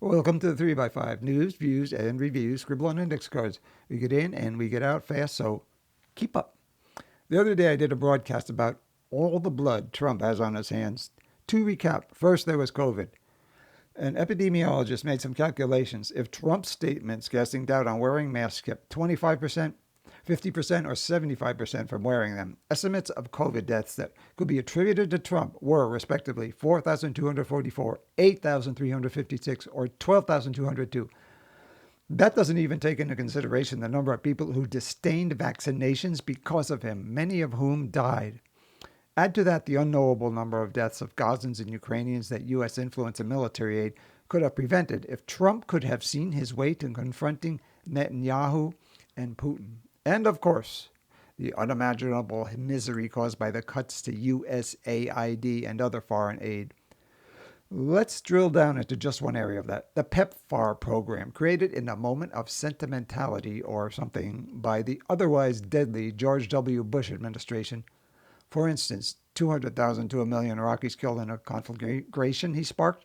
Welcome to the 3 by 5 news, views, and reviews. Scribble on index cards. We get in and we get out fast, so keep up. The other day I did a broadcast about all the blood Trump has on his hands. To recap, first there was COVID. An epidemiologist made some calculations. If Trump's statements casting doubt on wearing masks kept 25%, 50%, or 75% from wearing them, estimates of COVID deaths that could be attributed to Trump were, respectively, 4,244, 8,356, or 12,202. That doesn't even take into consideration the number of people who disdained vaccinations because of him, many of whom died. Add to that the unknowable number of deaths of Gazans and Ukrainians that U.S. influence and military aid could have prevented if Trump could have seen his way to confronting Netanyahu and Putin. And, of course, the unimaginable misery caused by the cuts to USAID and other foreign aid. Let's drill down into just one area of that. The PEPFAR program, created in a moment of sentimentality or something by the otherwise deadly George W. Bush administration. For instance, 200,000 to a million Iraqis killed in a conflagration he sparked.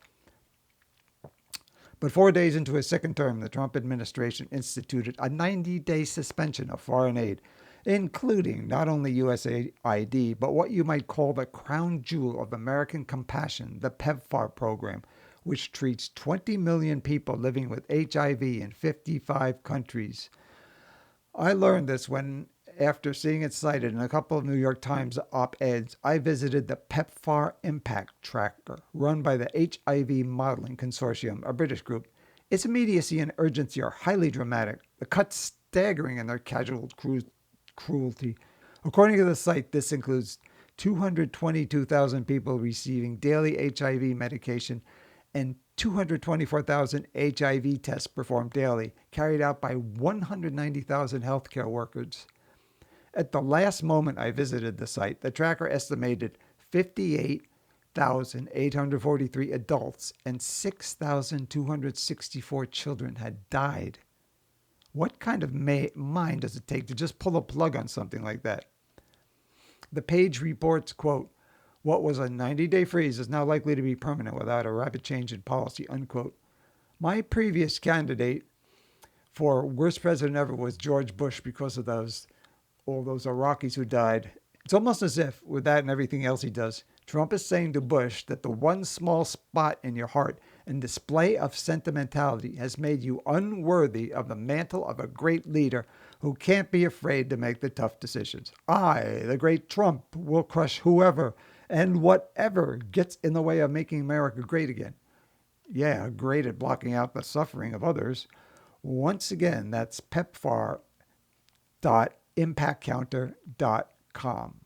But 4 days into his second term, the Trump administration instituted a 90-day suspension of foreign aid, including not only USAID, but what you might call the crown jewel of American compassion, the PEPFAR program, which treats 20 million people living with HIV in 55 countries. I learned this when, after seeing it cited in a couple of New York Times op-eds, I visited the PEPFAR Impact Tracker, run by the HIV Modeling Consortium, a British group. Its immediacy and urgency are highly dramatic, the cuts staggering in their casual cruelty. According to the site, this includes 222,000 people receiving daily HIV medication and 224,000 HIV tests performed daily, carried out by 190,000 healthcare workers. At the last moment I visited the site, the tracker estimated 58,843 adults and 6,264 children had died. What kind of mind does it take to just pull a plug on something like that? The page reports, quote, "What was a 90-day freeze is now likely to be permanent without a rapid change in policy," unquote. My previous candidate for worst president ever was George Bush because of all those Iraqis who died. It's almost as if, with that and everything else he does, Trump is saying to Bush that the one small spot in your heart and display of sentimentality has made you unworthy of the mantle of a great leader who can't be afraid to make the tough decisions. I, the great Trump, will crush whoever and whatever gets in the way of making America great again. Yeah, great at blocking out the suffering of others. Once again, that's PEPFAR.impactcounter.com.